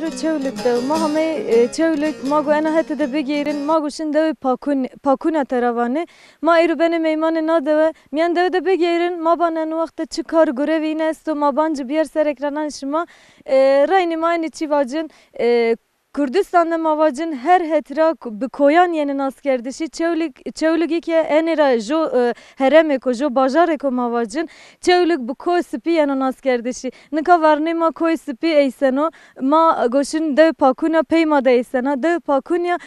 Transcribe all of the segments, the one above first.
رو چولک دو ما همه چولک ما گو انا هت ده بگیرن ما گوشن دو پاکونه تروانه ما ایرو بن میمان نادو میان دو ده بگیرن ما بانن وقت چی کار گره وین است و ما بانج بیار سر اکرانان شما راین ما اینی چی واجن Kürdistan'da mavacın her hetra bi koyan yeni nas kerdişi çevligi ki enira jo hereme ko jo bajare ko mavacın çevlig bu koy spi yeni nas kerdişi nika varne ma koy spi eyseno ma goşun dev pakuna peyma da eysena dev pakunya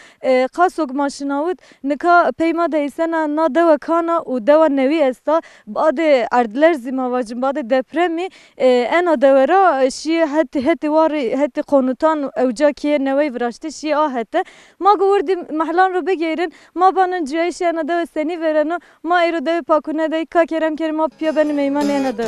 kasok maşinavut nika peyma da eysena na deva kana u deva nevi esta bade ardler zimavacın bade depremi ena devera şi heti var heti konutan evcakiye nevi وراشته شی آهته ما گوردیم محلان رو بگیرن ما بانن جایش یه نده سنی ورنو ما ایرو ده پاکونه ده که کرم کرم ما پیا بن میمان یه نده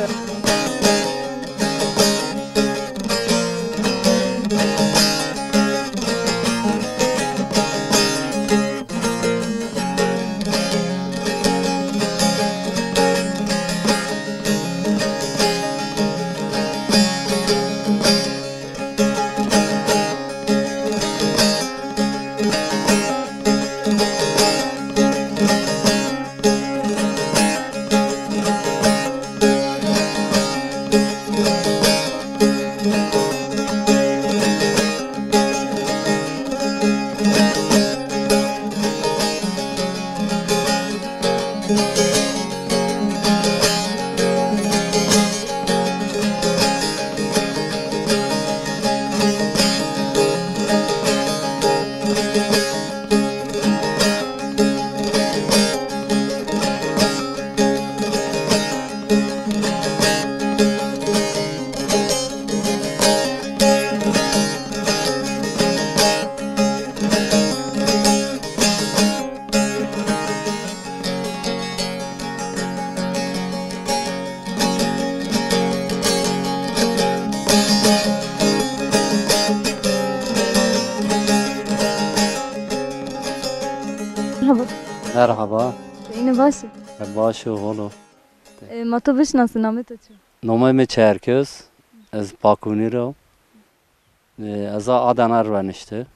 Merhaba. Yine başı. Başı oğlu. Matobiş nasıl namet açıyor? Nomay Çerköz. Az Pakuniro. Az Adana ranişti.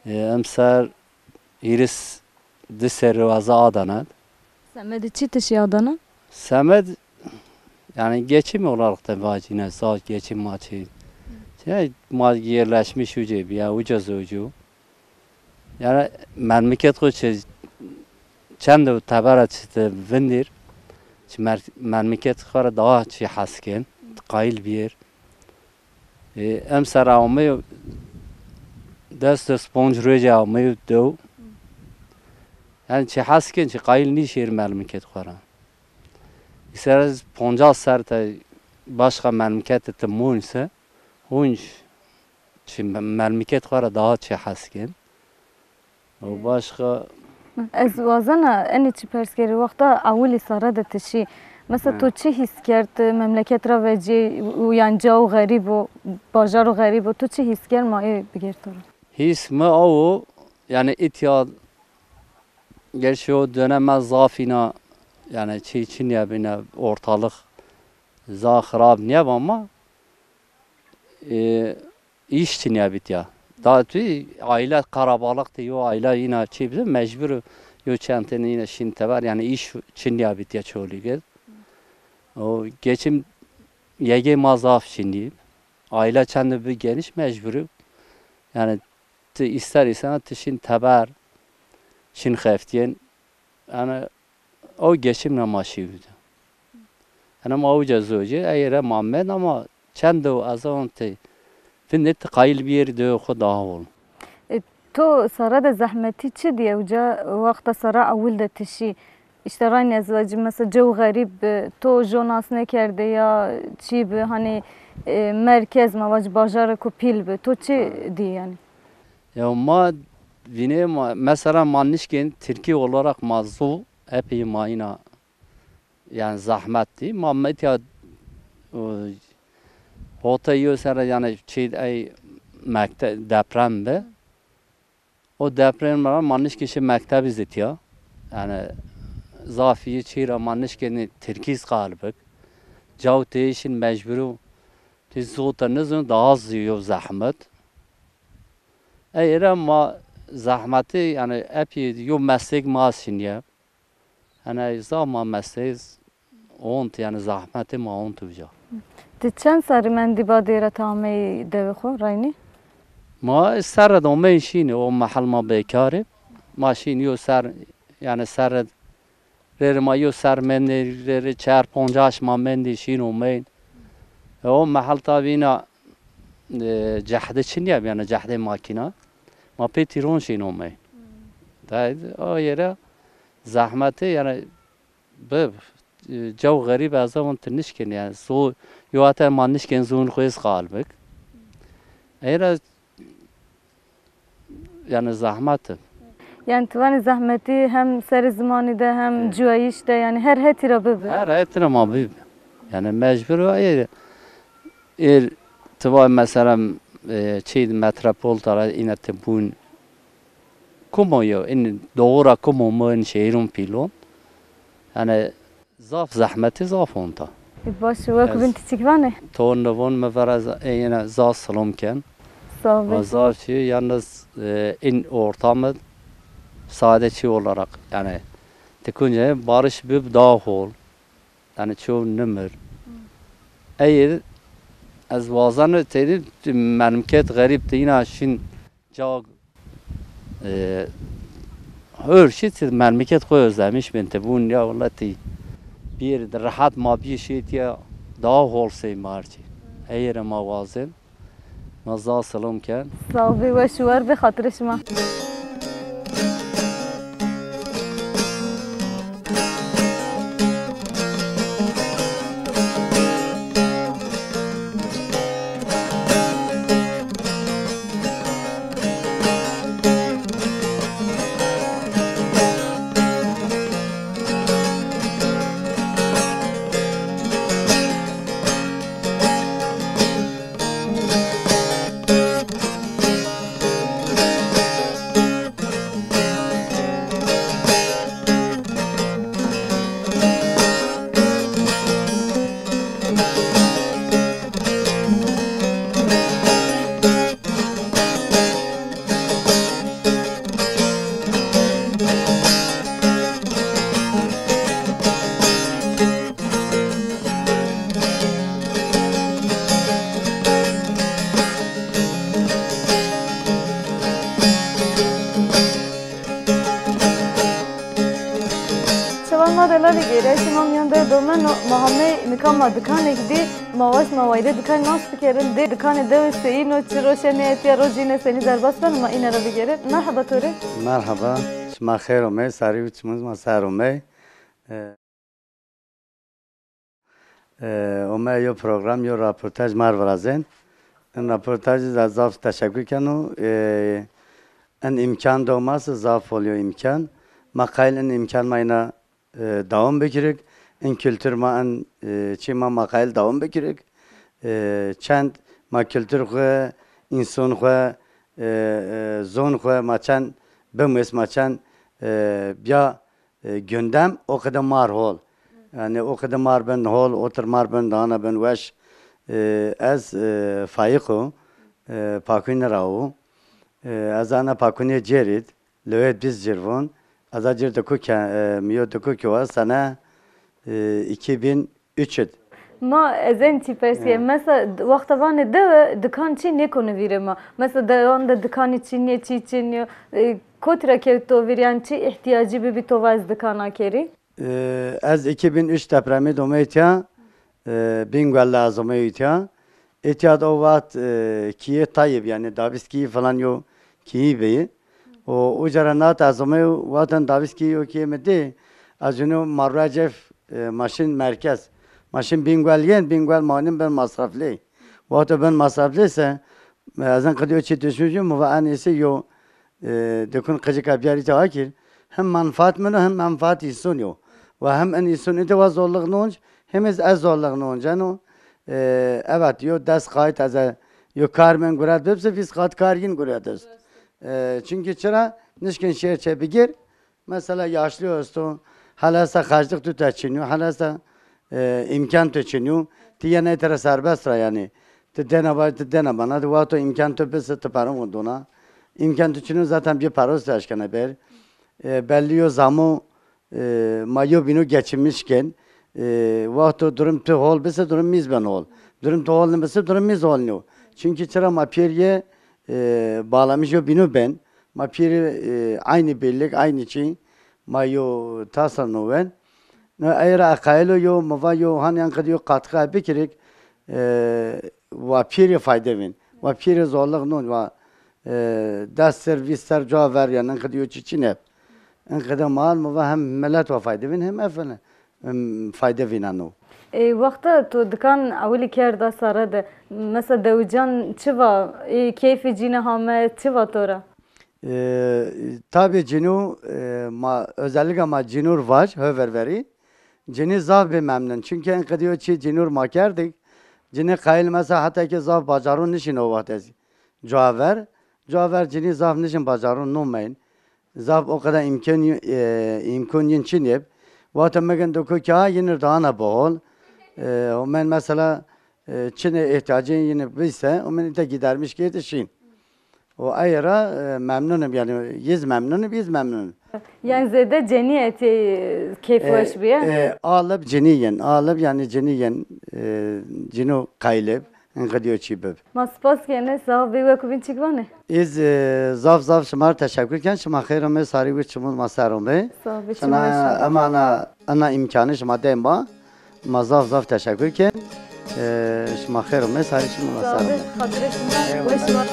Emser iris diseri az Adana. Semedi çi taşı Adana? Semed yani geçim olarak da vacine sağ geçim maçı. Şey mal yerleşmiş ucu ya ucuz ucu. Yani memleket koçu چند تبرت وندیر چه مملکت خاره داه چی حسکن قایل بیر ام سر آمی دست سپونج روی آمی دو yani çi hasken çi qayıl nişir memleket xora. İseriz 50 serte başka memleket te munse hunç çi memleket xora daha çi hasken. O başka از وازنه اینی چی پرسکری وقتا اولی ساره دتشی مثلا تو چی حس کرد مملکت را وجی و ینجا و غریب و باجار و غریب و تو چی حس کرد مایه بگیر تو his mi o yani ihtiyat gerçi o döneme zafina yani çin ya bine ortalık za xarab niye ama iş çin ya bit ya daha tüy aile karabalık diyor aile yine çibdi mecbur yo çanteni yine şimdi var yani iş çin ya bit ya çoğulu gel o geçim yege mazaf şimdi aile kendi bir geniş mecburu yani ister istemez tişin tabar şin xeftiyen yani o geçimle maşıydı. Yani mavca zocu eğer Muhammed ama kendi o azan te finnet qayıl bir yerde o daha ol. تو سارا ده زحمتی چی دیه وجا وقت سارا اول ده تشی اشترای ازدواجی مثلا جو غریب تو جو ناس نکرده یا چی به hani merkez mavac bajar ko pil be to çi diye yani. Ya ma vine mesela manişken Türkiye olarak mazul epey mayına yani zahmetti. Muhammed ya Hotayı sonra yani ay depremde o depremde manişkeşi mektebi zitiyor. Yani zafiye çira manişkeni Türkiye qalbık. Cav teşin mecburu tiz zotanızın daha az yiyor zahmet. Eğer ma zahmeti yani epi yo meslek maaşınya. Yani zaman mesleği ont yani zahmeti ma ont uca. Ti çend sarı men diba dêre tamê devê xwe raynî? Ma ser do me şini o mahal ma bekare. Maşin yo ser yani ser rer ma yo ser men rer çar poncaş ma men de şin o men. O mahal tabina cahde çinya yani cahde makina. Ma petiron şin o men. Da o yere zahmeti yani bu جو غريب از اون تنشکن yani so yo hatta manişken zun khoyes qalbik. Eğer yani zahmet. Yani tivani zahmeti hem ser zamanı da hem cüayış da yani her hetira bibi. Her etine ma bib. Yani mecbur o tıva mesela çiğ metropol tara ine tebun como yo in doğura como mo in şehrin pilon. Yani zaf zahmeti zaf onta. Baş ve binti çıkvane. Ton navon mevaraz yine zaf salomken. Sağ ol. Zaf şey yalnız in ortamı sadece olarak yani tekunce barış bir dahol yani çoğu numar. Eğer az vazanı tedi memleket garip de yine şin cag her şey memleket koy özlemiş ben tebun ya vallahi bir rahat ma bir şey ya dahol şey marci. Eğer ma vazın mazda salomken. Sağ ol ve şuvar be hatırışma. Madalları gere şimam yanında domen mahame nikama dükkanı gidi mavaş mavayda dükkan nasıl kerin de dükkanı da seyi no çiroşene etiya rojine seni derbas ben ma inara bir gere merhaba tore merhaba şma xeyr me sari uçmuz ma sarume o me yo program yo röportaj mar varazen en röportaj zaf teşekkür kanu en imkan doğması zaf oluyor imkan makailen imkan mayna devam bekirik en kültür ma en çima makail devam bekirik çend ma kültür xwe insan xwe zon xwe ma çend bimwes ma çend bya gündem o kadar mar hol yani o kadar mar ben hol otur mar ben dana ben weş az fayiqo pakun ravu az ana pakun cerit lövet biz cirvon azajir de miyo de var sana 2003 ما ازن تی پرسیه مثلا وقت وانه ده دکان چی نکنه ویره ما مثلا ده آن ده دکانی چینیه چی چینیه کتره که تو ویریان چی احتیاجی بی تو واز دکانا کری؟ از 2003 depremi dolayısıyla Bingöl lazımı itiya. İtiyad o vaat kiye tayyip yani Daviski falan yok kiye beyi. O ucaranat azımı vaatan Daviski yok kiye medi. Azını Marracef maşin merkez. Maşin Bingöl yen Bingöl manim ben masraflı. Vaata ben masraflıysa azan kadar çi düşünüyorum ve anisi yok. Dekun kıcık abiyari tavakir. Hem manfaat mı hem manfaat isun yok. Ve hem en isun ite ve zorluk nonç hem az zorluk nonç. Yani evet yo ders kayıt az yo karmen gurat hepsi biz kat kargin guratız. Çünkü çıra nişkin şehir çepigir. Mesela yaşlı olsun. Halasa harçlık tutaçınıyor. Halasa imkan tutaçınıyor. Diye ne tere serbest ra yani. Tedene bana. Hadi vato imkan tupesi tıparım oduna. İmkan tüçünün zaten bir parası aşkına ber. Belli o zamu mayo binu geçinmişken vakti durum tu hol bise durum mizben ol. Durum tu hol ne bise durum miz ol ne. Çünkü çıra mapiriye bağlamış o binu ben. Mapiri aynı birlik aynı şey. Mayo tasarnuven. Ne ayra akaylo yo mava yo han yankı diyor katkı bikirik. Vapiri fayda vin. Vapiri zorluk non va dest servisler cevap ver yani yankı diyor çiçine. Yankı mal mava hem millet ve fayda vin hem efendim fayda vin anو. وقتا تو دکان اولی کرده سره ده مثلا دوجان چه و کیف جینه همه چه و تورا Tabii cinu özellikle ama cinur var höververi. Cini zaf bir memnun. Çünkü en kıdiyor ki cinur makerdik. Cini kayıl mesela hatta ki zaf bacarun nişin o vakti. Caver. Caver cini zaf nişin bacarun numayın. Zaf o kadar imkan yin çin yap. Vakti megan doku ki ha yine dağına boğul. O men mesela Çin'e ihtiyacın yine bilse o men de gidermiş ki yetişin. O ayra memnunum yani yüz memnunum biz memnunum. Yani zede ceni eti keyif hoş bir ya. Ağlıp ceniyen, ağlıp yani ceniyen cinu kaylep en çibib. Maspas kene sağ bir ve kubin çıkvanı. İz zaf şımar teşekkürken şıma xeyrum sari ve çumul masarum be. Sağ bir Sana ama ana imkanı şıma demba. Ma zaf teşekkürken şıma xeyrum sari çumul Sağ masarum. bir hatırı şunlar. Ve şunlar.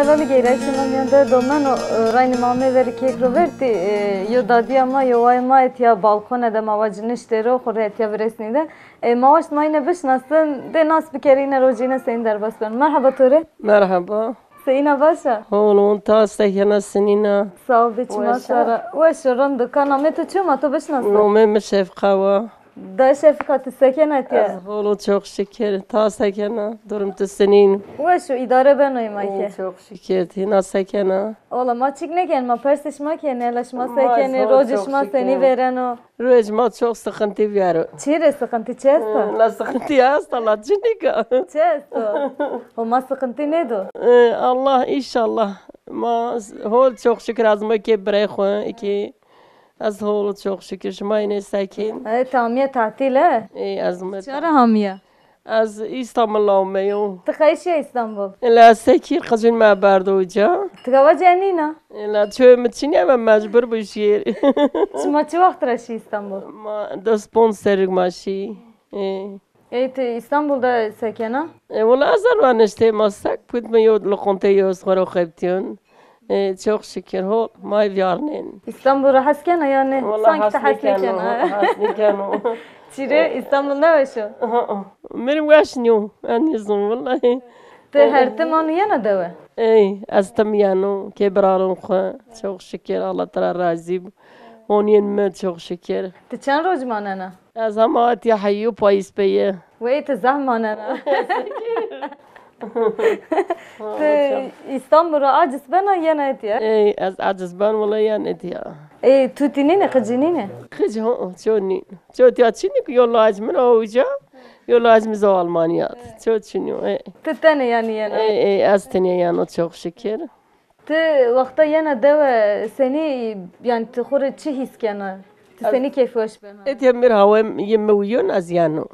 Vali geyreşim yanında domen rayni mame veri kek roverti yo dadi ama yo ay ma etiya balkona da mavacın işleri o kore etiya veresni de mavaş mayne beş nasıl de nas bir kere yine rojine senin derbas ben. Merhaba Ture. مرحبا Seyina başa. هون تاسته سنينا Sağ ol biçma şara. Ve şoran dükkan amet çuma to beş nasıl? نومي مشيف قوا Da şefkati seken etiya. هولو çok şeker تاسكنا درمت السنين Ve şu idare ben oymayke. çok şeker هنا سكنا Ola ma çıkne ken ma persişma ken elaşma Ma seken zor, rojişma çok seni şeker. veren o. روج ما çok sıkıntı var Çire sıkıntı çesta. لا sıkıntı hasta cinika Çesto. O ma sıkıntı ne do? Allah inşallah ma hol çok şükür azma ki bırakın ki az hol çok şükür şuma yine sakin Tamiye tatile. azma Çara hamiye. az İstanbul'da olmuyor Tıkayış ya İstanbul. لا سكير قزون ما بردوجا Tıkava cenina. لا شو متشيني أما مجبور بشير Çıma çı vakit raşı İstanbul. ما ده سبونسر ماشي Evet İstanbul'da sekena. والله أزر وانشتي ماسك بود ما يود لقنتي يوز خرو خبتيون çok şükür hol ما يفيارنين İstanbul rahaskena yani. Sanki de haslikena. حسني كانوا Çire İstanbul'da var şu. مريم واشنيو أني زون والله Te her temanı yana deve. اي استميانو كبرارون خا çok şükür Allah ترى راضي هونين ما çok şükür Te çan roj manana. از همات يحيو بايس بيه Ve te zahmanana. Te İstanbul'a aciz bana yana et ya. اي از عجزبان والله يعني يا Tutinine kıcınine. خج هو شوني شو تياتشيني يلا أجمل أوجا يلا أجمل زو ألمانيات شو تشينيو إيه Te tane yani yana. إيه أستني يعني çok şükür Te vakta yana deve seni yani te khore çi his kana. Te seni keyfi hoş bana. إنتي أمير هواي يمويون أزيانو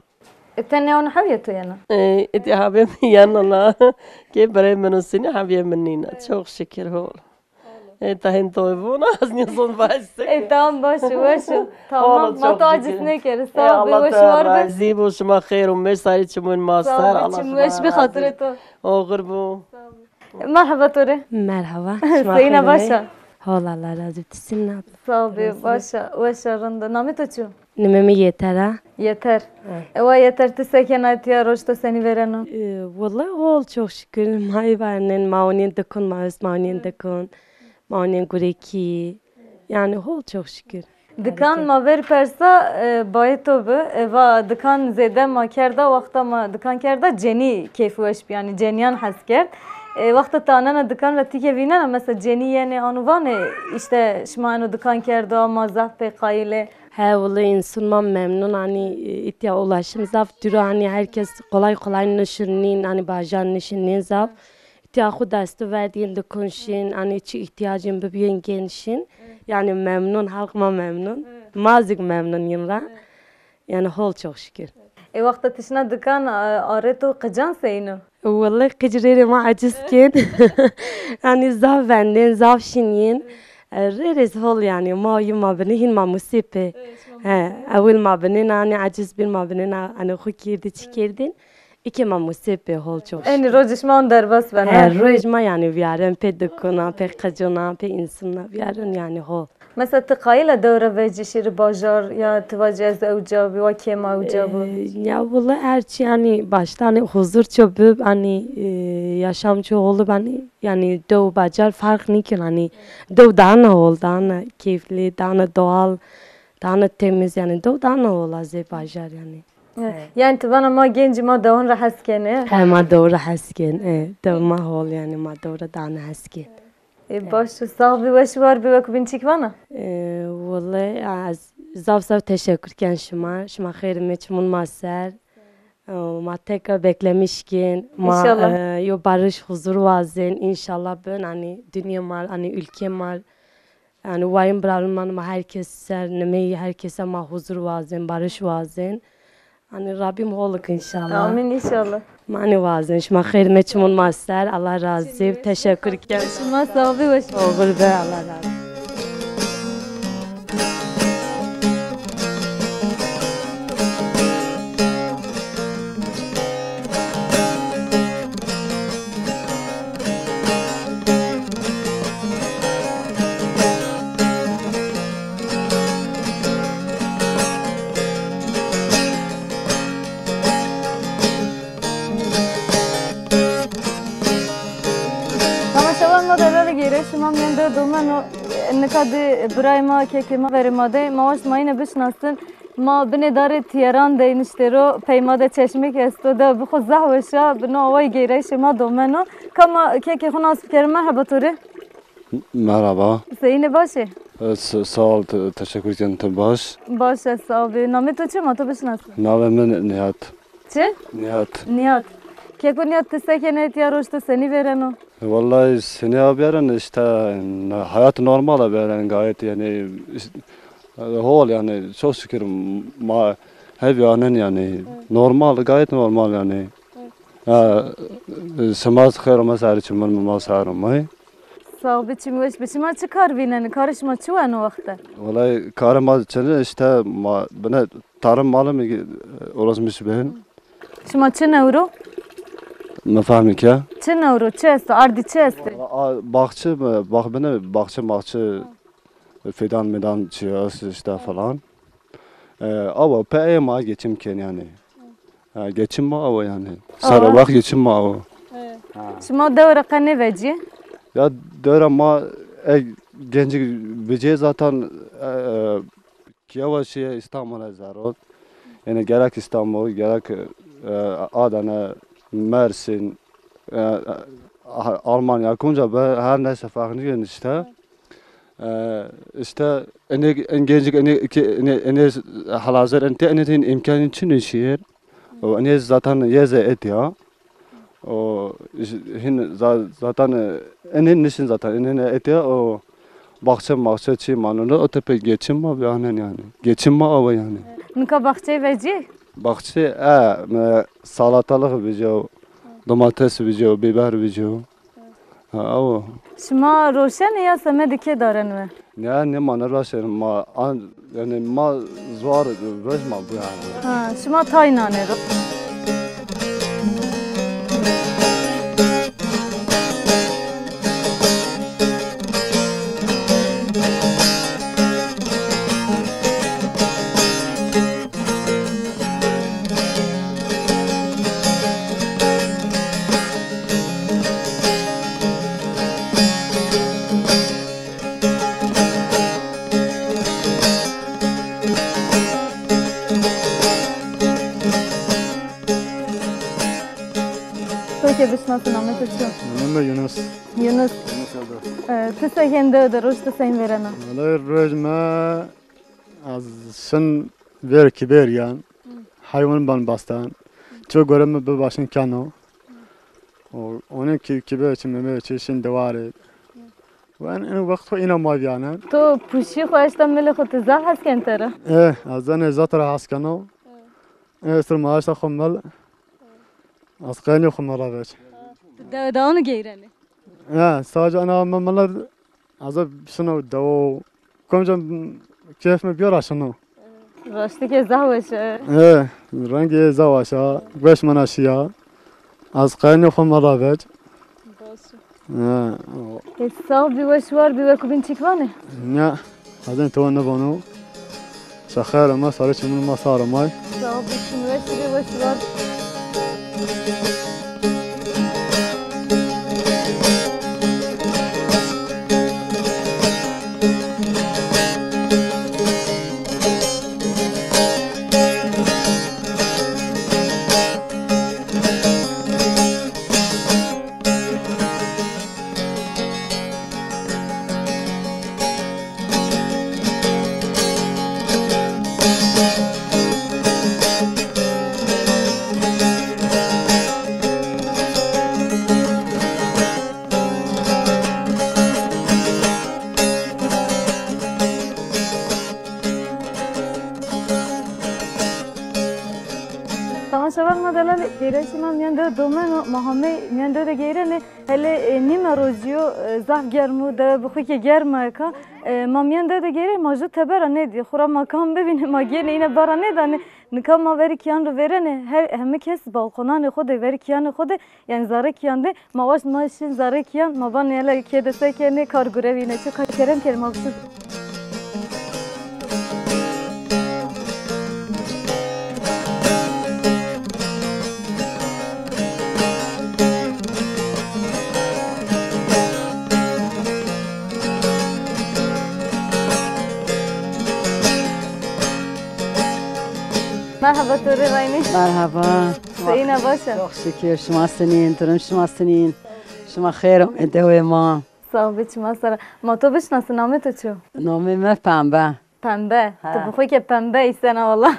Te ne onu havyetu yana. إيه إنتي حبيب يانا الله كيف بري منو سني حبيب منينا çok şükür هول إيه تهين تويبونا أزني صن باسك Tamam başı. Tamam. Oğlum, çok Mata aciz şükür. ne kere. إيه Sağ ol. الله Başı var تعالى be. زيبو شما خير ومساري تشمون ماستر Sağ ol. الله İçim veş bir hatırı to. أغربو Merhaba Ture. Merhaba. Seyina başa. Hola Allah razı olsun. Sağ ol be başa. Başa rında. Namet açı. Nimemi yeter ha. Yeter. Eva yeter ti sekenatiya roşta seni vereno. Vallahi hol çok şükür. May vernen, maunin dekun, maus maunin dekun. Maunin gureki. Yani hol çok şükür. Dikan ma ver persa bayeto be. Eva dikan zede ma kerda vakta ma dikan kerda ceni keyfu eş yani ceniyan hasker. Vakta tanana dikan ve tike vinana mesela ceni yani anuvane işte şmayno dikan kerda ma zahpe kayle. He vallahi insanman memnun hani itya ulaşım zaf duru hani herkes kolay kolay nişirnin hani bajan nişirnin zaf. İtya ku destü verdiğin de konuşun hani içi ihtiyacın bebeğin genişin. Yani memnun halkıma memnun. Mazik memnun yimra. Yani hol çok şükür. Vakta tişna dikan areto kıcan seyno. Vallahi kıcırere ma acizken. Yani zaf benden zaf şinyin. Reriz hol yani ma yuma beni hin ma musipe. Evvel ma beni nani aciz bir ma beni ana khukirdi çikirdin. İki ma musipe hol çok. En rojişman derbas ben. Rojma yani viyaren pe dukuna pe kacona pe insana viyaren yani hol. Mesela tıkayla devre ve cişiri bajar ya tıvacez evcabı ve kema evcabı. Ya vallahi her yani başta hani huzur çöpüp hani yaşam çoğulu hani yani döv bacar fark nikin hani döv daha ne ol daha ne keyifli daha ne doğal daha ne temiz yani döv daha ne ol az bacar yani. Yani tıvana ma genci ma davun rahaskene. He ma doğru hasken döv ma hol yani ma doğru daha ne hasken. Baş sağ ve var bir vakit binçik vana. Vallahi az zav teşekkürken şuma xeyrim çmun maser. Ma tekrar beklemişken İnşallah. Yo barış huzur vazen inşallah ben hani dünya mal hani ülke mal yani vayım bralman ma herkes ser nemeyi herkese ma huzur vazen barış vazen hani Rabbim holuk inşallah. Amin inşallah. Mani vazen şuma xeyrim çmun maser Allah razı teşekkürken Şuma sağ ve olur be Allah razı. Şumam yende domano nekade brayma kekema verimade maaş mayne bişnasın ma bine dare tiyaran de iniştero peymade çeşmek esto da bu khuzah veşa bino vay geyre şuma domano kama keke xunas fikir merhaba turi Merhaba. Seyine başı Sağ ol, teşekkür ederim. Başı sağ ol. Namı tuçu ma tu bişnasın Navem Nihat. Çi? Nihat. Nihat Keko Nihat tisekene tiyaroşta seni vereno Vallahi seni haberin işte hayat normal haberin gayet yani hol yani çok şükür ma hep yani normal gayet normal yani. Semaz khayr masar için masarım. Sağ ol biçim biçime çıkar vinen karışma çuvan o vakti. Vallahi karım için işte bana tarım malı mı uğraşmış ben. Şuma çin euro? Ne fahmik ya? Çin euro çesto ardi çesto. Bahçe bak bana bahçe fidan medan çiğaz işte falan. Ama PMA geçimken yani. Geçim mi o yani? Sarabak geçim mi o? Şuma devre kanı veci. Ya der ama genci vece zaten Kiyavaş'ya İstanbul'a zarar. Yani gerek İstanbul gerek Adana, Mersin, Almanya, Konya her neyse farklı yani işte. İşte en genç en halazır en imkanı için işler. O en zaten yeze et ya. O hin zaten en niçin zaten en et ya o bahçe çi manını o tepe geçim mi yani geçim mi o yani. Nika bahçe veci. Bahçe salatalık biçiyor, domates biçiyor, biber biçiyor. O. Şuma roşen ya semedike daren mi? Ne manır başlar ma yani ma zor rejma bu yani. Şuma taynane ro. یونس یونس تو سکن ده روش تو سین برنا والله روز ما از سن ویر کبیریان حیوان بان باستن چو گرم بباشن کنو و اونه کبیر چه میمه چشن دواره و این وقت خو اینا ما بیانن تو پوشی خوشت مل خود زح هست کن تره از زن ذات را هست کنو استر ماش خمل از قینی خمل راوش ده اونو گیرنه ساج انا مملا از شنو دو کم جم کیف می بیار شنو راستی که زح باشه رنگ زواشا گوش مناشیا از قینی خمل راوش سال بیوه شوار بیوه کبین چیکوانه نه از این تو نبانو شخیر ما سال چمون ما سال مای سال بیوه شوار شباب ما دلال گیرشی من میان دو دومه مهمه میان دو گیره هله نیم روزیو زخ گرمو ده بخوی که گرمه که ما میان دو گیره ماجو تبره ندی خورا مکان ببینه ما گیره اینه بره ندانه نکام ما وری کیان رو ورنه همه کس بالکنان خوده وری کیان خوده یعنی زاره کیان ده ما واش ماشین زاره کیان ما بان یلا که دسته که نه کارگره وینه چه کار کردم که ما بسید مرحبا توری راینی مرحبا سعینا باشه شکر شما سنین درم شما سنین شما خیر آمده و ما صاحبی شما سر ما تو بشناسی نامه تو چو؟ نامه من پنبه پنبه تو بخوی که پنبه ایستنه والله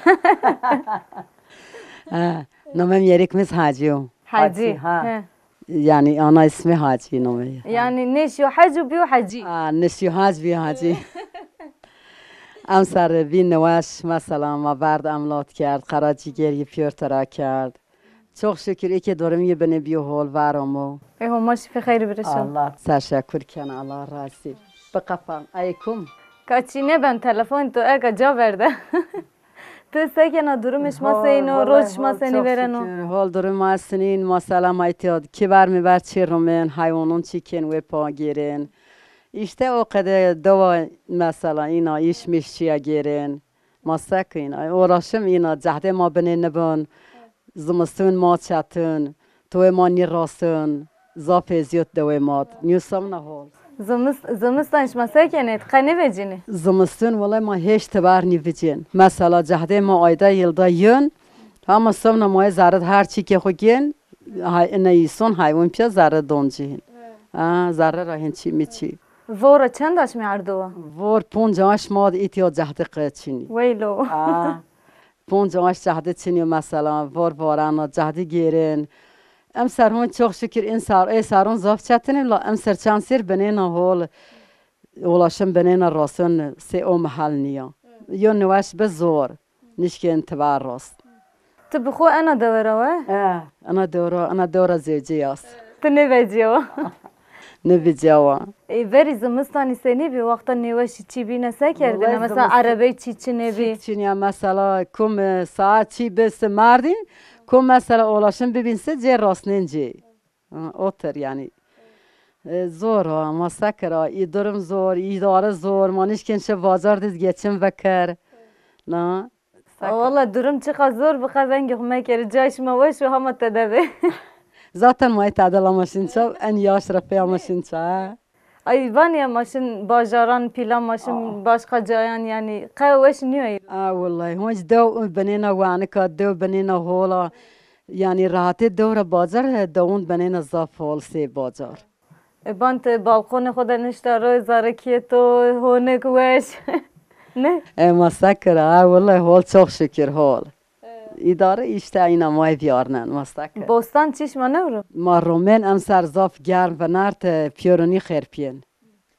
نامه یریک میز حاجیو حاجی یعنی آنا اسم حاجی نامه یعنی نشیو حج و بیو حجی نشیو حج بیو حاجی ام سر بین نواش مثلا ما برد عملات کرد قراجی گری پیور ترا کرد çok şükür iki durum ye beni bir hol var ama هم شفی خیر برشو Allah teşekkür kan Allah razı بقفم ایکم کاچینه بن تلفن تو اگه جا برده تو سکنا durumش ما سینو روش ما سینی برنو حال durum ما سنین مثلا مایتیاد کی بر میبر چی رومن حیوانون چیکن و پا گیرن işte o kadar dava mesela ina iş mişçiye girin masakin uğraşım ina cahde ma beni nebun zımstın ma çatın توی ما نیراسن زاف زیاد دوامات نیوسام نهال زمستانش ما سکنید خنی بجینی زمستون والله ما هیچ تبر نیویجین مثلا جهده ما آیده یلدا یون هم سامنا ما زرد هر چی که خوگین نیسون حیوان پیا زرد دونجین زرد راهن چی میچی وورا چندش میاردو وور 50 ماد ایتیا جهده قچینی ویلو 50 جهده چینی مثلا وور وارنا جهده گیرن ام سرهون çok şükür ای سرون زاف چتنیم لا ام سر چانسیر بنینا هول ولاشم بنینا راسون سی او محل نیا یا نواش بزور نشکه انتبار راست تو بخو انا دوره انا دوره زیجی است تو نویجیو نویجیو وری زمستانی سنی بی وقت نواشی چی بی نسه کردن مثلا عربی چی نبی چی مثلا کم ساعت چی بس مردین کم مثلا اولاشم ببینسه جه راستنینجی اوتر یعنی زور ها ما سکر ای درم زور ای داره زور مانیش کنشه بازار دیز گچم بکر نه والله درم چقدر زور بخواه بنگی خمه کری جایش موش و همه تدبه zaten مای تعدل ماشین چا ان یاش رفی ماشین چا ای وانی ماشین بازاران پیلا ماشین başka جایان یعنی قوش نیوی والله هونج دو بنینا وانکا دو بنینا هولا یعنی راحت دور بازار دون بنینا زاف هول سی بازار بانت بالکن خود نشته روی زارکی تو هونک وش نه مسکر والله حال çok şükür حال idare işte اینا مای بیارنن مسکر بوستان چیش ما نورو ما رومن ام سرزاف گرم و نرت پیورونی خیرپین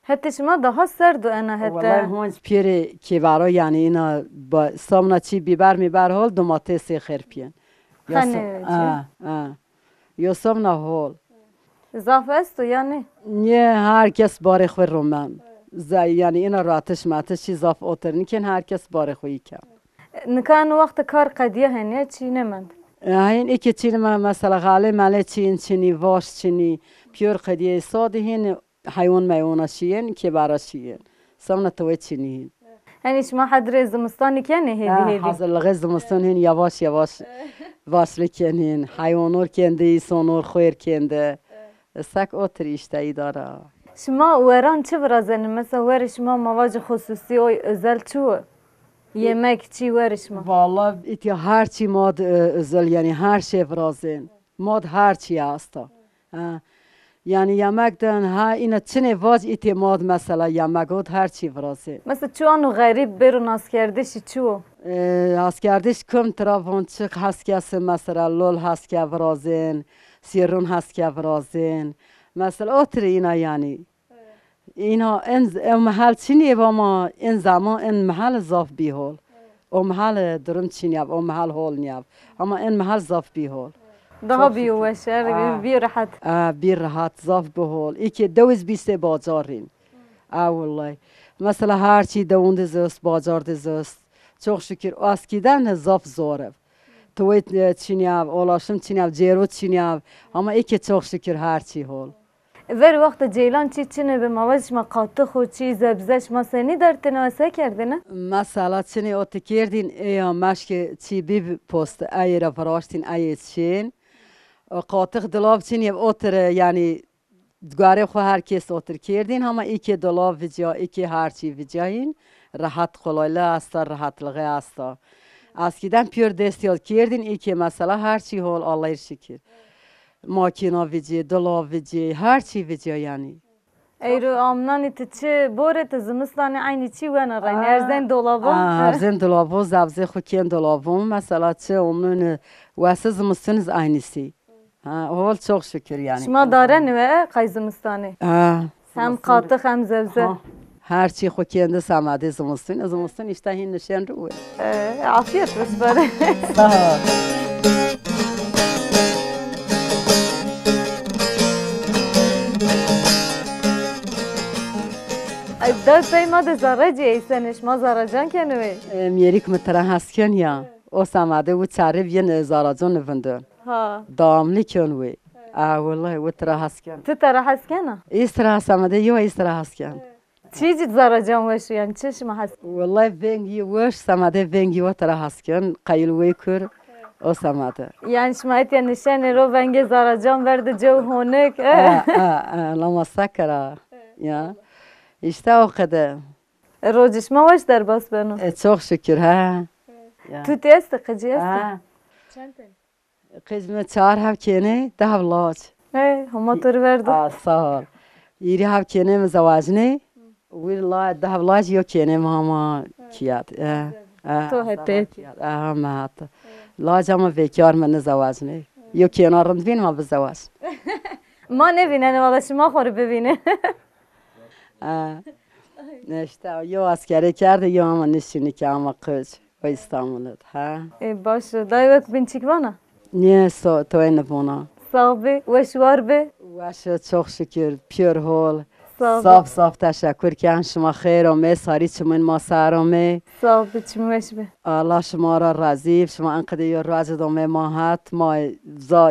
حتی شما daha سرد و انا والله حتی هونج پیری که برا یعنی اینا با سامنا چی بیبر میبر حال دوماتس خیرپین خنه یا سامنا حال زاف است و یا نه نه هر کس باره خور رومن یعنی اینا راتش ماتش چی زاف اوترنی کن هر کس باره خویی کن نکان وقت کار قدیه هنیه چی نمند این ای که چین مثلا غاله ماله چین چینی واش چینی پیور قدیه ساده هین حیوان میونا شیین که برا شیین سامنا توی چینی یعنی شما حدر زمستانی که نه هیدی حاضر لغز زمستان هین یواش یواش واصل کنین حیوانور کنده سونور خویر کنده سک اوتری اشتایی داره شما وران چه برازن مثلا ور شما مواج خصوصی و ازل چوه yemek چی ور شما والله ایتی هر چی ماد ازل یعنی هر شی برازن ماد هر چی هستا یعنی yemek دن ها اینا چنه واج ایتی ماد مثلا yemek هر چی برازن مثلا چوانو غریب برون اسکردشی چو اسکردش کم تراوانچق هست که مثلا لول هست که برازن سیرون هست که برازن مثلا اوتر اینا یعنی اینا این محل چینی با ما این زمان این محل زاف بیهول او محل درم چینیاب او محل هول نیاب اما این محل زاف بیهول daha بیوشه بی راحت بی راحت زاف بهول ای که دوز بیسته بازارین والله مثلا هر چی دوند زست بازار دزست çok şükür askiden zaf zorab توی چینیاب اولاشم چینیاب جیرو چینیاب اما ای که çok şükür هر چی هول ور وقت جیلان چی چنه به موازش ما قاطع خود چی زبزش ما سنی در تنواسه کرده نه؟ مثلا چنه اوت کردین یا مشک چی بی پست ای را فراشتین ای چین قاطع دلاب چین یا اوتر یعنی دگاره خو هر کس اوتر کردین اما ای که دلاب وجا ای که هر چی وجاین راحت خلاله است راحت لغه است اسکیدن پیور دستیار کردین ای که مثلا هر چی هول الله شکر ماکینا ویجی دلاب ویجی هر چی ویجی یعنی ایرو آمنانی چه بورت زمستانی عینی چی ونه رنی ارزن دولابون ارزن دولابون زبزه خو کن دولابون مثلا چه اونون واسه زمستانز عینیسی اول çok şükür yani شما دارن و قای زمستانی هم قاطع هم زبزه هر چی خو کنده سماده زمستان işte hin nişan رو afiyet olsun bari داد ما ده زراجی ایسنش ما زراجان کنوی میریک متره هست کن یا او سماده و چاره بیان زراجان نوندن داملی کنوی والله و تره هست کن تو تره هست کنه؟ ایست تره سماده یا ایست تره هست کن چی جد زراجان وشو یعنی چش ما هست؟ والله ونگی وش سماده ونگی و تره هست کن قیل وی کر او سماده یعنی شما ایت نشان رو ونگ زراجان ورد جو هونک لما سکره یا işte o kadar. روزش ما وش در باس بنو çok şükür ha. تو تیست قجی است؟ چند قسمت 4 هف کنه 10 لاج. هم تور وردو. سال. یری هف کنه مزواجنه. وی لا 10 لاج یو کنه ماما کیات. تو هتی. ما هت. لاج هم بیکار من زواجنه. یو کنارم بین ما بزواج. ما نبینن والا شما خوری ببینه. نشته یا اسکری کرده یا اما نشینی که اما قج و استانبولت ها باشه دای وقت بین چیکوانه؟ نه تو این بونا صافی وشوار به؟ وش çok şükür pure hol صاف تشکر که شما خیر و مساری چمون ما سرامه صافی چموش به الله شما را راضی شما انقدر یا راضی دومه ما هات ما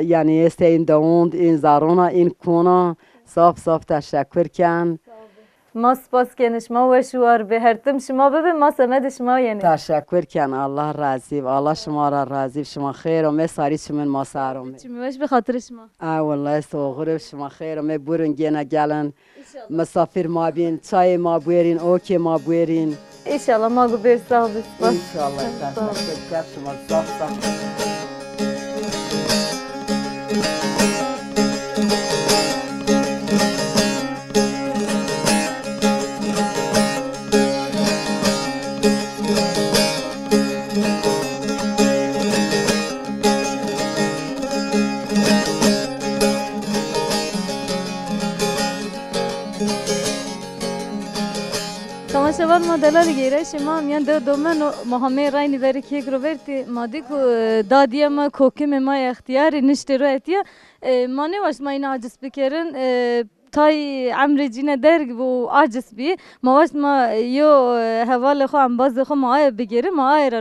یعنی است این دوند این زارونا این کونا صاف تشکر کن ما سپاس کنش ما وشوار به هر تم شما ببین ما سمد شما یعنی تشکر کن الله راضی الله شما را راضی شما خیر و مساری شما ما سرامه چموش به خاطر شما والله سوغرب شما خیر و برون گینا گلن مسافر ما بین چای ما بورین اوکی ما بورین ان شاء الله ما گبر صاحب ان شاء الله تشکر شما صاف شوال ما دلار گیره شما میان دو من ما همه راینی بری که گروورتی مادی کو دادیه ما کوکیم ما اختیاری نشته رو اتیا ما نواش ما این عاجز بکرن تای عمر جینه درگ و عاجز بی ما واش ما یو حوال خو ام باز خو ما آی بگیره ما آی را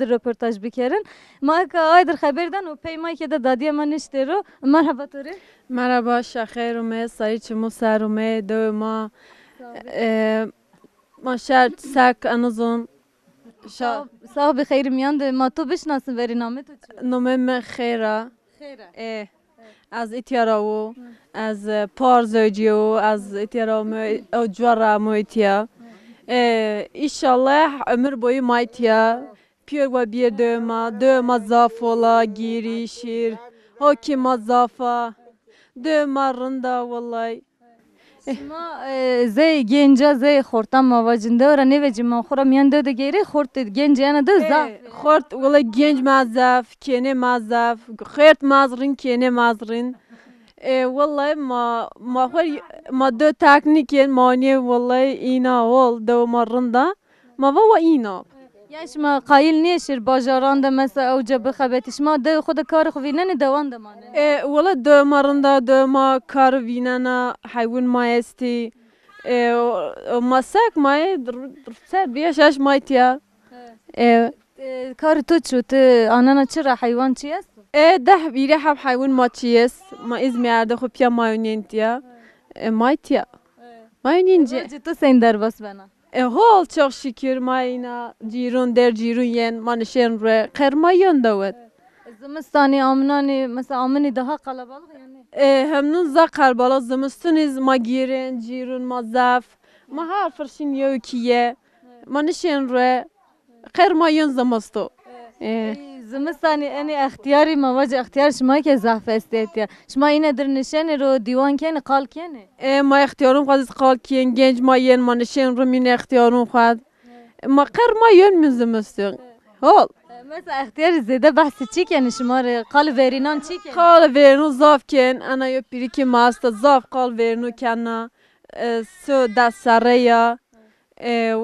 رپورتاج بکرن ما که آی در خبر دن و پیمایی که دادیه ما نشته رو مرحبا توری مرحبا شخیر و ساری چمو سر و دو ما شرط سک انوزون صاحب خیر میان ما تو بشناسن وری نامه تو چی؟ نامه من خیره از ایتیاراو از پارزوجیو از ایتیارا جوارا مویتیا ایشالله عمر boyu مایتیا پیر و بیر دوما زافولا گیری شیر هاکی ما زافا دوما رندا والله ما زي جنجا زي خورتم ما وجنده ورا نيجي ما خورا ميان دو دغيري خورت جنجا انا دو زاف خورت والله جنج مازاف كيني مازاف خيرت مازرين كيني مازرين والله ما دو تكنيكين ماني والله اينا ول دو مرندا ما هو اينا یاش ما قایل نیشیر باجاران ده مثلا او جب خبتش ما ده خود کار خوینن دوان دمانه والله دو مرندا دو ما کار ویننا حیوان ما استی مساک ما سر بیاشش مایتیا کار تو چو تو آنانا چرا حیوان چی است؟ ده بیره حب حیوان ما چی است ما ازمی ارده خو پیا مایونینتیا مایتیا مایونینجه تو سین در بس بنا هول çok şükür mayına cirun der cirun yen manışen re kırmayon davet. Zımistani amnani mesela amni daha kalabalık yani. Hemnun za kalabalık zımistaniz magiren cirun mazaf. Ma har fırsın yokiye manışen re kırmayon zımısto. زمستانی انی اختیاری مواجه اختیار شما که زعف استیتیا شما اینه در نشانی رو دیوان کنه قال کنه ما اختیارون خواهد قال کن گنج ما ین ما نشان رو مین اختیارون خواهد ما قر ما ین من زمستون هول مثلا اختیار زیده بحث چی کنه شما رو قال ورینان چی کنه قال ورینو زاف کن انا یو پیری که ماست زاف قال ورینو کنه سو دست سره یا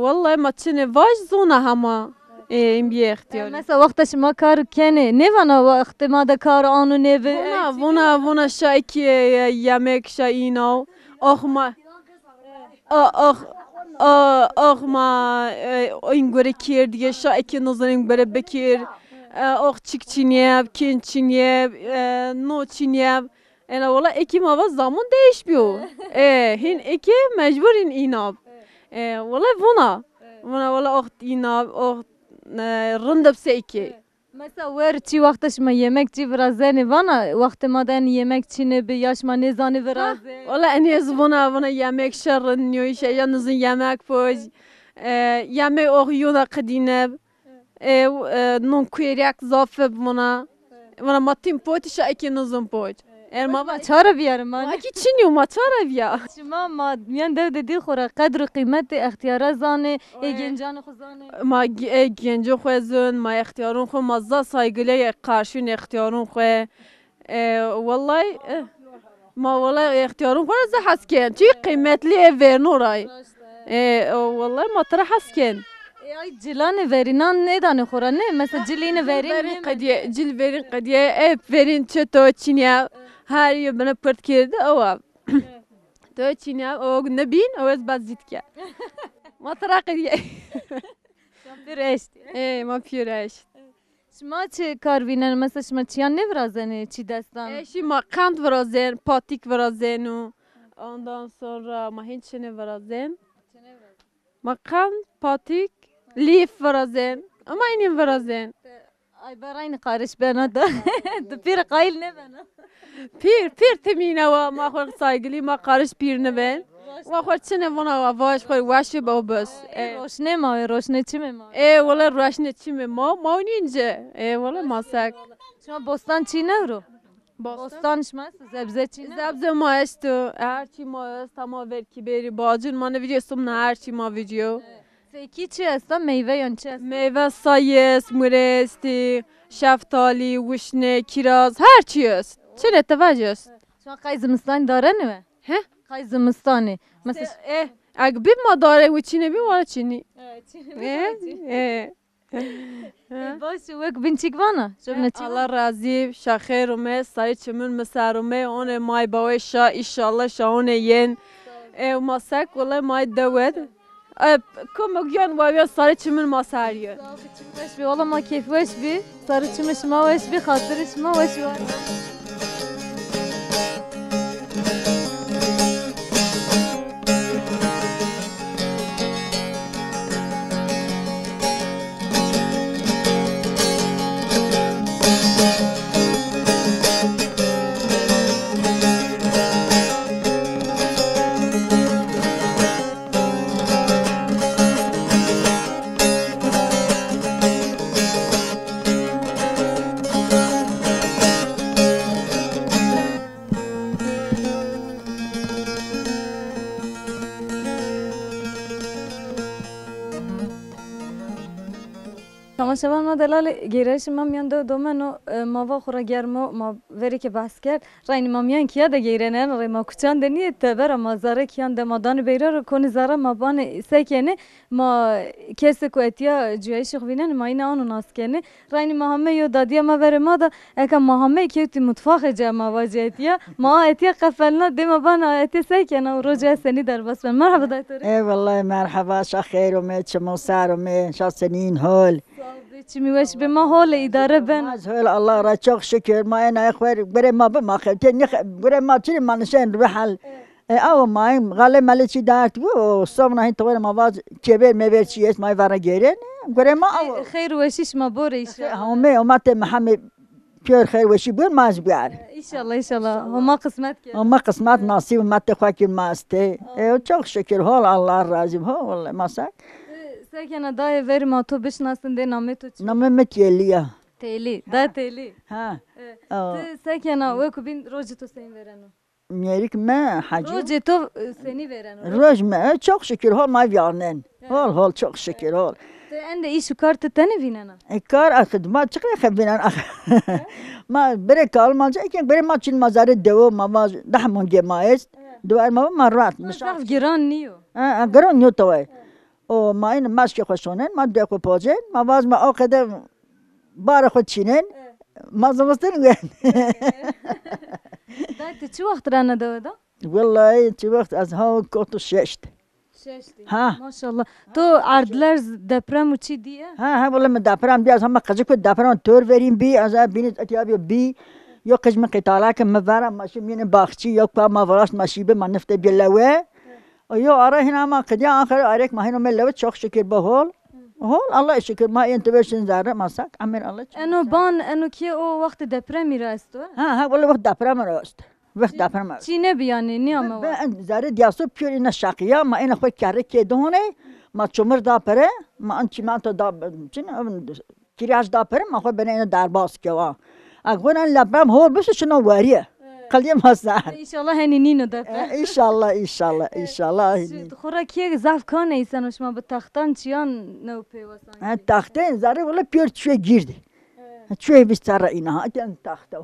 والله ما چنه واج زونه همه این بی اختیاری مثلا وقت شما کار کنه نه وانا وقت ما ده کار آنو نه وانا شایکی yemek شایینو آخ ما این گوره کیر دیگه شایکی نزنیم بره بکیر آخ چیک چینیب کین چینیب نو چینیب اینا والا اکی ما با زمان دیش بیو هین اکی مجبورین ایناب والا والا آخ ایناب آخ رندب سیکی مثلا ور چی وقتش ما yemek چی برازنی وانا وقت ما دن yemek چی نه بیاش ما نزانی برازه والا انیز وانا yemek شرن نیویش یا نزن yemek پوج yemek آخیونا قدینه نون کویریک زافه وانا ما تیم پوتش اکی نزن پوج ما چاره بیارم ما کی چینیو ما چاره بیا شما ما میان دو دی خوره قدر و قیمت اختیارا زانه گنجان خو زانه ما گنجو خو زون ما اختیارون خو مزا سایگله قارشون اختیارون خو والله ما والله اختیارون خو ز حسکن چی قیمتلی ورنو رای والله ما تر حسکن ay cilan verinan ne dane khora ne mesela cilini verin قدیه جل ورین قدیه ورین چطو چینیا هر یه بنا پرت کرده او تو چینیا او نبین او از بازیت که ما ترا قدیه پیرشت ما پیرشت شما چه کار بینن مثلا شما چیان نورازنه چی دستان شی ما قند ورازن پاتیک ورازن و ondan sonra ما هیچ نه ورازن ما قند پاتیک لیف ورازن اما اینیم ورازن ay barayın karış bana da pir qayıl ne bana pir temine ve ma xor saygılı ma karış pirine ben ve xor çene vona vaş xor vaşı babas roşne ma roşne çime ma valla roşne çime ma oynayınca valla masak şuna bostan çiğne ro bostan şma sebze çiğne sebze ma est her çi ma est ama ver ki beri bacın mana videosum na her çi ma video Peki çi asta meyve yan çi asta meyve sayes muresti şeftali vişne kiraz her çi est çene tevacı est şuna kay zimistan dare ne he kay zimistani mesela اگه بی ما داره و چینه بی وارد چینی باشه وک بنچیک وانا شبنه چی الله راضی شخیر و می سری چمون مسر و می اون مای باوی شا ایشالله شاونه ین و ماسک ولی مای دوید کم گیان وابیا سری چمون ماسریه وش بی والله ما کیف وش بی سر چمش ما وش بی خاطرش ما وش بی تماشاگر ما دلال گیرش ما میان دو منو ما وا خورا گرمو ما وری که بحث کرد رای ما میان کیا ده گیرنه رای ما کچان دنیه تبر ما زاره کیان ده مادان بیرا رو کنی زاره ما بان سکنه ما کسی کو اتیا جویش خوینن ما این آنو ناس کنه رای ما همه یو دادیا ما وره ما دا اکا ما همه کیوتی متفاخ جمع واجه اتیا ما اتیا قفلنا ده ما بان اتیا سکنه و روجه سنی در بس مرحبا دایتوری ای والله مرحبا شخیر و می چمو سر و می شاسنین هول چی میوش به ما حال اداره بن از هول الله را çok şükür ما انا اخوار بره ما بما خدتني بره ما تري ما نشين رحل او ما غالي مالتي دارت و صومنا هي طويل ما باز كبير ما بيرشي اسمه ورا جيرين بره ما او خير وشيش ما بوريش هم ومات محمد بير خير وشي بور ما زبيار ان شاء الله وما قسمت كده وما قسمت نصيب ما تخواكي ما استي çok şükür هول الله راضي هو والله ما ساك ساكنه داي وری ما تو بشناسن ده نامه تو چی نامه متيليا تيلي دا تيلي ها ساكنه وكو بين روج تو سين ورانو ميريك ما حاجه روج تو سني ورانو روج ما çok şükür هول ما بيارنن هول çok şükür هول عند ايش كارت تاني فينا كار خدمات شكل خبينا ما بريك ما جاي كان بري ما تشين مزار الدو ما دحمون جمايز دوار ما مرات مش عارف جيران نيو جيران نيو توي او ما این ماسک خوشونن ما دکو پوزن ما باز ما آخده بار خود چینن ما زمستن گن دایت چی وقت رانه دودا والله چی وقت از ها کوتو ششت ها ماشاءالله تو عردلر دپرم و چی دیه ها والله من دپرم بیا از هم قضیه کو دپرم تور وریم بی از بینید اتیابی بی یا قسم قتاله که مبارم ماشی مین باخچی یا کو ما وراست ماشی به من نفته بیلوه ايوه ارى هنا ما قد اخر اريك ما هنا من لو تشوخ شكر بهول هول الله يشكر ما انتبهشن زاره مساك امين الله انو بان انو كي او وقت دپرمی راستو ها والله وقت دپرم راست وقت دپرم چی نبیانی نیام زاره دیاسو پیور این شاقیا ما این خو کاره که دونه ما چمر دپره ما انچ ما تو دا چن کریاج دپره ما خو بنه درباس که وا اگه لبم هول بس شنو واریه قليم هسه ان شاء الله هني نينو ده ان شاء الله ان شاء الله ان شاء الله خورا كي زاف كان ايسن وش ما بتختان چيان نو بيوسان تختين زاري ولا بير شوي گيرد شوي بيستر اینها اتن تخته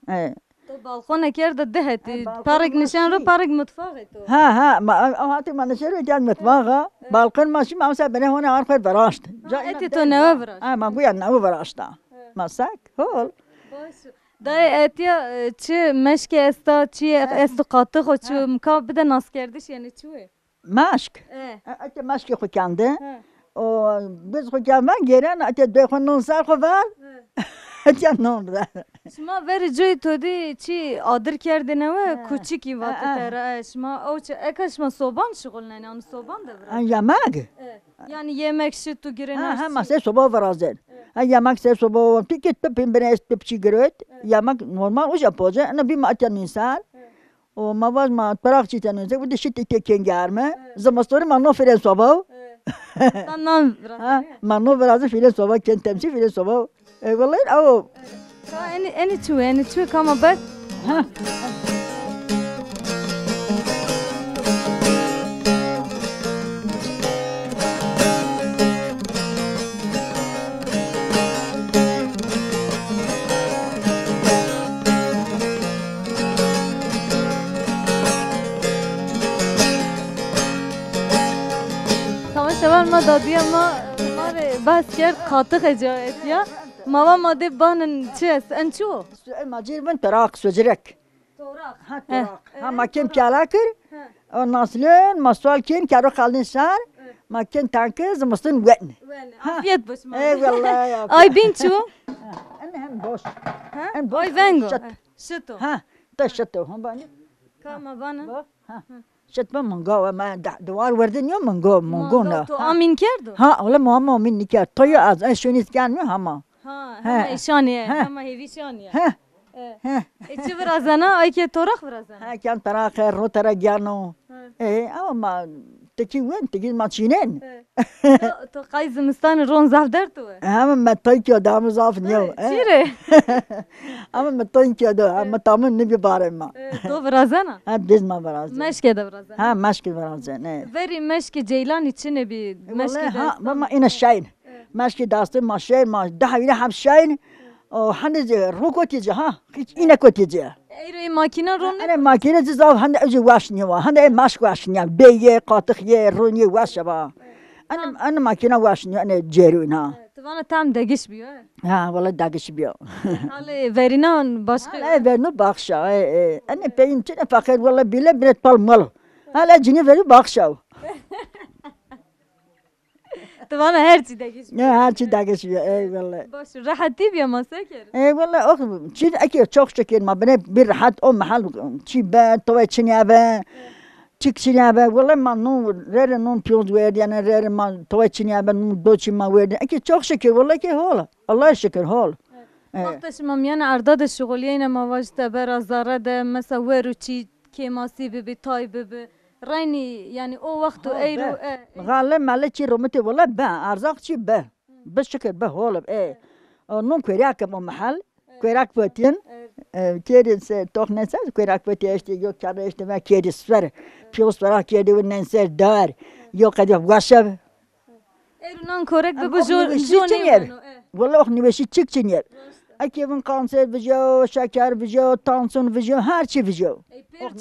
ها تو بالكون کرد دهتي پارك نشان رو پارك متفاق تو ها ما هاتي ما نشرو جان متفاق بالكون ماشي ما مسا بنه هنا اخر براشت انت تو نو براش ما گویا نو براشتا مساك هول دای اتیا چه مشک استا چی است قاطع خو چه مکا بده ناس کردش یعنی چوه مشک اتیا مشک خو کنده و biz خو کمان گیرن اتیا دو خو نون سر خو بر اتیا نون ده شما وری جوی تو دی چی آدر کرده نوه کوچیکی وقت تره شما او چه اکا شما صوبان شغل نه آن صوبان ده برای yemek yani yemek şu tu girener ha ma se soba varazen yemek se soba tiket pepin bene pepçi gret yemek normal o japoje ana bir matyan insan o ma vaz ma parak çiten önce bu de şit teken germe zamastori ma no fere soba Tamam ma no veraze file soba kentemsi file soba vallahi o eni çu kama bak ha شوال ما دادی ما بس کرد قاطق جایتیا ما ماده بانن چه است انچو ماجیر من تراق سوجرک ها ما کم کلا کر و ناسلین مسوال کن کارو خالدین شهر ما کن تانکه زمستون ون عافیت باش ما ای والله آی بین چو انا هم باش آی ونگو شتو ها تا شتو هم بانی کاما بانا شت با منگا و ما دوار وردن یا منگو نه تو آمین کردو ها ولی ما آمین نکرد تو یا از شونیز کن همه همه ایشانیه همه هیویشانیه چه برازنا آی که تورخ برازنا ها کن تراخ رو ترا گیانو اما ما تکی وين تجي ماشينين تو قای زمستان رون زاف در تو هم متای که دام زاف نیو چیره هم متای که دو هم تامن نبی باره ما تو برازنا هم دیز ما برازن مشکه ده برازنا ها مشکل برازن وری مشکه جیلانی چی نبی مشکه ها ما این الشاين مشکل دست ما شاين ما ده هینا هم شاين و هنوز رو کوتیجه ها اینه کوتیجه ایروی ماکینا رون انا ماکینه زاف هند اجي واش نيوا هند ماشك واش نيا بيه قاطخيه روني واش با انا ماكينه واش نيا انا جيرونا توانا تام دگش بیو ها والله داگش بیو حالا ورینان باشخه لا ورنو باخشا انا بين تنا فاخر والله بلا بنت بالمال هلا جني وري باخشا توانا هرچی دگش نه هرچی داگش بیو ای والله باش راحتی بیا ما سکر ای والله اخ چی اکی çok şeker ما بنه bir rahat o mahal çi be to çinya be çık çinya be والله ما نو رر نون پیوز ورد yani رر ما to çinya be نو دو çi ما ورد اکی çok şeker والله ki hol Allah şükür hol وقتش ما میان ارداد شغلیه ما واجد بر زاره ده مثلا ورو چی کماسی ببی تای ببی رینی یعنی او وقت ایرو غاله مال چی رومته والله به ارزاق چی به بشکر به هول نون كوراك محل كوراك بوتين كيرس توخنسا كوراك بوتيشت يو كارشت ما كيرس سر بيوس برا كيدو ننسر دار يو قد واشب ایرو نان کورک بگو جونی والله اخ نوشی چیک چنیر اكيد كانسر فيديو شكر فيديو تانسون فيديو هرچی فيديو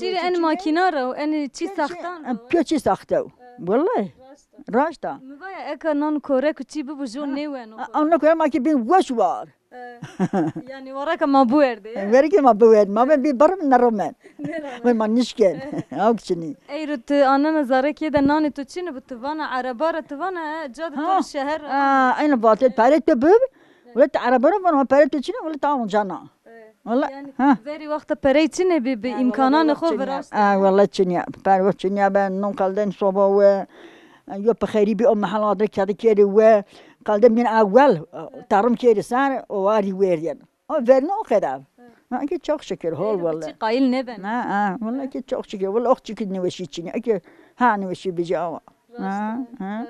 چیره ان ماکینا رو ان چی ساختن پیچی ساختو والله راشتا مبایا اکا نان کورک چی بگو جون نیوانو انا كوراك ما كي بين وش وار يعني وراك ما بوردي وراك ما بورد ما بي برم نرمن ما نشكن اوكشني ايرت انا نظرك كده ناني تو تشين بتوانا عرباره توانا جاد طول الشهر انا باطل باريت بب ولا عرباره ما باريت تشين ولا تعاون جانا والله ها فيري وقت بريتشني بامكانان خو براست والله تشني بار تشني بان نون قالدن صوبا و يو بخيري بي ام حلادر كده كده و قالدن من اول تارم كده سان واري ويرين او verno kadar ما ki çok şükür hol vallahi قايل نبن ha vallahi ki çok şükür vallahi ok çıkı neveşi için ki ha neveşi bici ama ha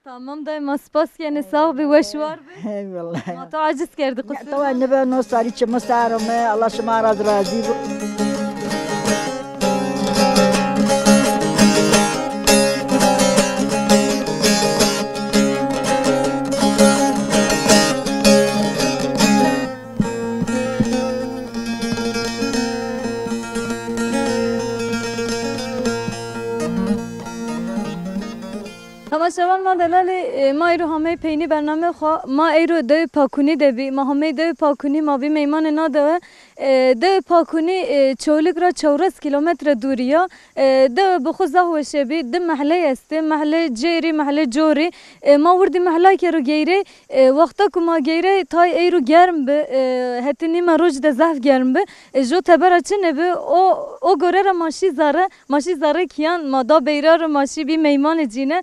tamam da maspas yani sağ bir veşvar be vallahi ما تعجز کرد قصه طبعا نبى نو ساري چما سارم الله شما راضي شوال ما دلالی ما ایرو همه پینی برنامه خوا ما ایرو دو پاکونی دبی ما همه دو پاکونی ما بی میمان نادوه دو پاکونی چولک را 4 کیلومتر دوریا دو بخوزه و شبی دو محله است محله جیری محله جوری ما وردی محله که رو گیره وقتا که ما گیره تای ایرو گرم به هتنی ما روز ده زف گرم به جو تبره چنه به او گوره را ماشی زاره کیان ما دا بیره رو ماشی بی میمان جینه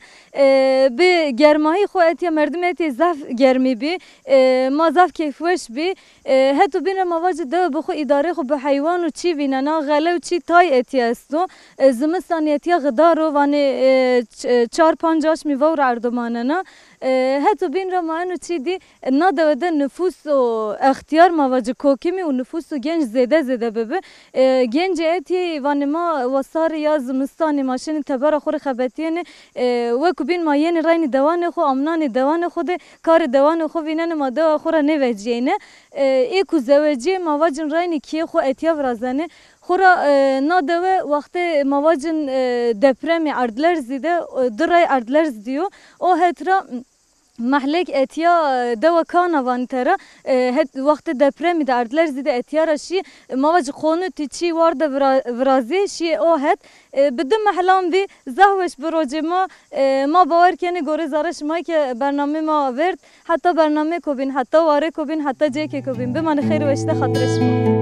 به گرمایی خو اتیا مردم اتیا زف گرمی بی ما زف کیفوش بی هتو بین ما واجد دو بخو اداره خو به حیوان و چی ویننا غله و چی تای اتیا استو زمستان اتیا غدا رو وانه 4-5 میوه و اردماننا هتو بین را ما انو چی دی ندوده نفوس و اختیار ما واجد کوکیمی و نفوس و گنج زیده ببه گنج اتی وانه ما وصار یا زمستانی ماشین تبر خور خبتینه وکو بین ما یعنی رین دوان خو امنان دوان خود کار دوان خو وینن ما دو خور نوجینه ایکو زوجی ما واجن رین کی خو اتیا ورازنه خورا نادوه وقت موجن depremi ardler zide dıray ardler diyor o hetra محلک اتیا دوا کانا وانترا هت وقت دپرمی د اردلر زیده اتیا رشی مواج خونو تیچی وارد ورازی شی او هت بدم محلام بی زهوش بروجه ما باور کنه گوره زارش ما که برنامه ما ورد حتی برنامه کوبین حتی واره کوبین حتی جه که کوبین بمان خیر وشته خاطرش ما